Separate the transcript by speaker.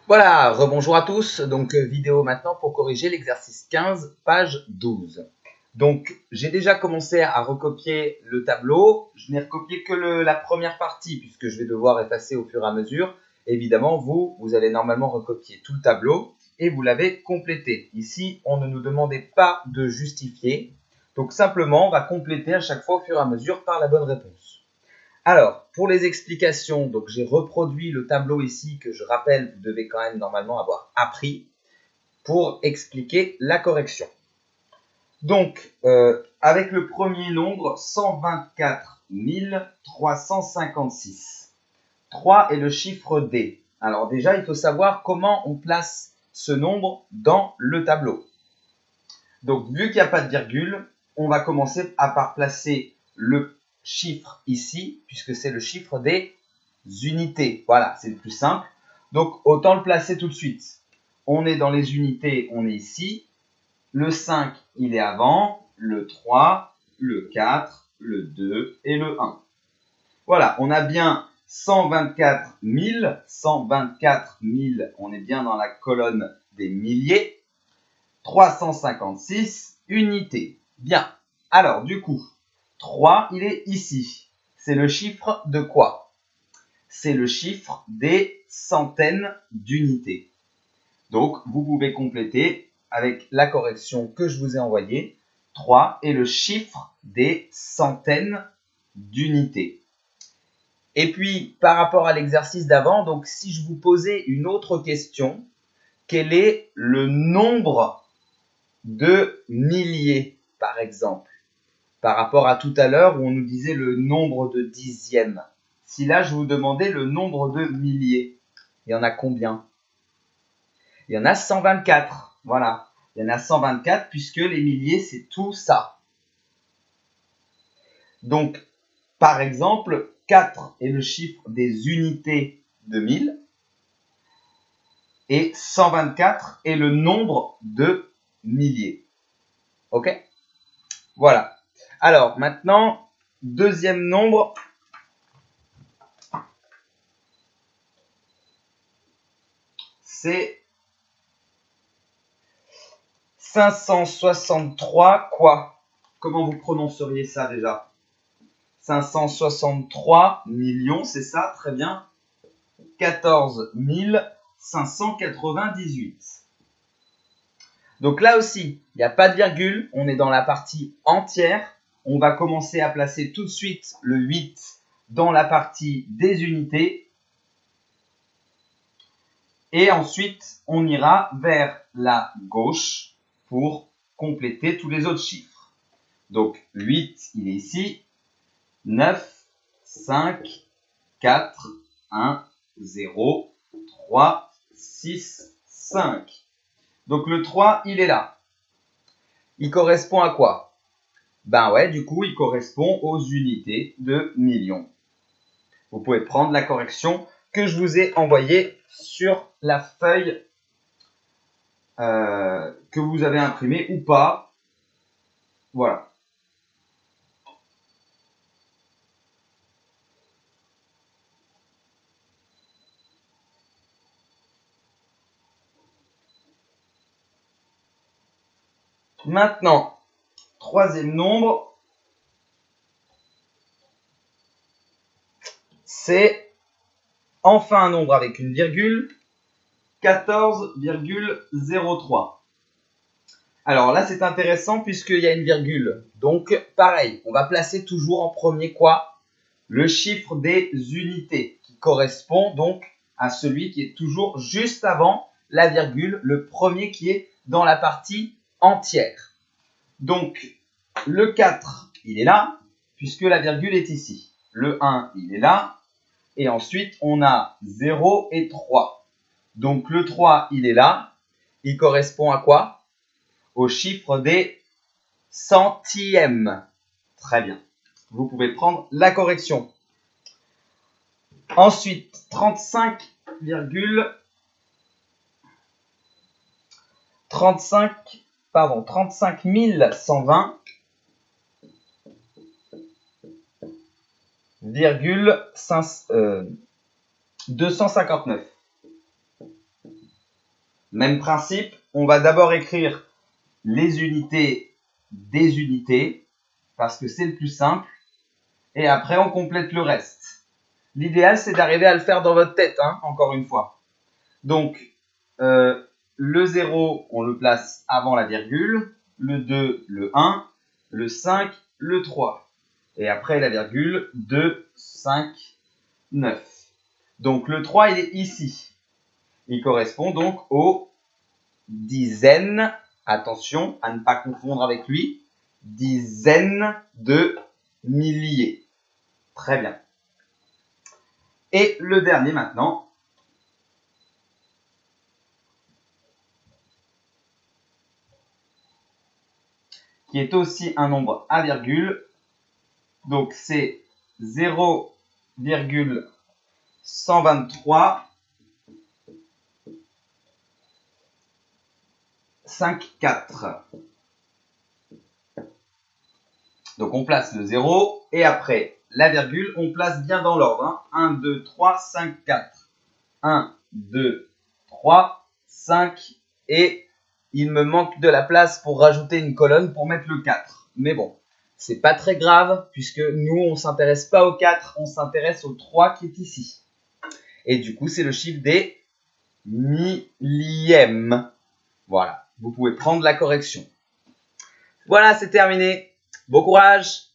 Speaker 1: Voilà, rebonjour à tous. Donc, vidéo maintenant pour corriger l'exercice 15, page 12. Donc, j'ai déjà commencé à recopier le tableau. Je n'ai recopié que la première partie puisque je vais devoir effacer au fur et à mesure. Évidemment, vous allez normalement recopier tout le tableau et vous l'avez complété. Ici, on ne nous demandait pas de justifier. Donc, simplement, on va compléter à chaque fois au fur et à mesure par la bonne réponse. Alors, pour les explications, donc j'ai reproduit le tableau ici que je rappelle, vous devez quand même normalement avoir appris pour expliquer la correction. Donc, avec le premier nombre, 124 356. 3 est le chiffre D. Alors déjà, il faut savoir comment on place ce nombre dans le tableau. Donc, vu qu'il n'y a pas de virgule, on va commencer par placer le chiffre ici, puisque c'est le chiffre des unités. Voilà, c'est le plus simple. Donc, autant le placer tout de suite. On est dans les unités, on est ici. Le 5, il est avant. Le 3, le 4, le 2 et le 1. Voilà, on a bien 124 000. 124 000, on est bien dans la colonne des milliers. 356 unités. Bien. Alors, du coup, 3, il est ici. C'est le chiffre de quoi? C'est le chiffre des centaines d'unités. Donc, vous pouvez compléter avec la correction que je vous ai envoyée. 3 est le chiffre des centaines d'unités. Et puis, par rapport à l'exercice d'avant, donc si je vous posais une autre question, quel est le nombre de milliers, par exemple, par rapport à tout à l'heure où on nous disait le nombre de dixièmes. Si là, je vous demandais le nombre de milliers, il y en a combien? Il y en a 124, voilà. Il y en a 124 puisque les milliers, c'est tout ça. Donc, par exemple, 4 est le chiffre des unités de 1000 et 124 est le nombre de milliers. Ok? Voilà. Alors, maintenant, deuxième nombre. C'est 563 quoi? Comment vous prononceriez ça déjà? 563 millions, c'est ça, très bien. 14 598. Donc là aussi, il n'y a pas de virgule, on est dans la partie entière. On va commencer à placer tout de suite le 8 dans la partie des unités. Et ensuite, on ira vers la gauche pour compléter tous les autres chiffres. Donc 8, il est ici. 9, 5, 4, 1, 0, 3, 6, 5. Donc le 3, il est là. Il correspond à quoi? Ben ouais, du coup, il correspond aux unités de millions. Vous pouvez prendre la correction que je vous ai envoyée sur la feuille que vous avez imprimée ou pas. Voilà. Maintenant, troisième nombre, c'est enfin un nombre avec une virgule, 14,03. Alors là, c'est intéressant puisqu'il y a une virgule. Donc, pareil, on va placer toujours en premier quoi? Le chiffre des unités qui correspond donc à celui qui est toujours juste avant la virgule, le premier qui est dans la partie entière. Donc, le 4, il est là, puisque la virgule est ici. Le 1, il est là. Et ensuite, on a 0 et 3. Donc, le 3, il est là. Il correspond à quoi? Au chiffre des centièmes. Très bien. Vous pouvez prendre la correction. Ensuite, 35 120 259. Même principe, on va d'abord écrire les unités des unités, parce que c'est le plus simple, et après on complète le reste. L'idéal, c'est d'arriver à le faire dans votre tête, hein, encore une fois. Donc, le 0, on le place avant la virgule, le 2, le 1, le 5, le 3. Et après la virgule, 2, 5, 9. Donc, le 3, il est ici. Il correspond donc aux dizaines, attention à ne pas confondre avec lui, dizaines de milliers. Très bien. Et le dernier maintenant, qui est aussi un nombre à virgule. Donc c'est 0,123,54. Donc on place le 0 et après la virgule, on place bien dans l'ordre. 1, 2, 3, 5, 4. 1, 2, 3, 5 et il me manque de la place pour rajouter une colonne pour mettre le 4. Mais bon, c'est pas très grave puisque nous, on ne s'intéresse pas au 4, on s'intéresse au 3 qui est ici. Et du coup, c'est le chiffre des millièmes. Voilà, vous pouvez prendre la correction. Voilà, c'est terminé. Bon courage!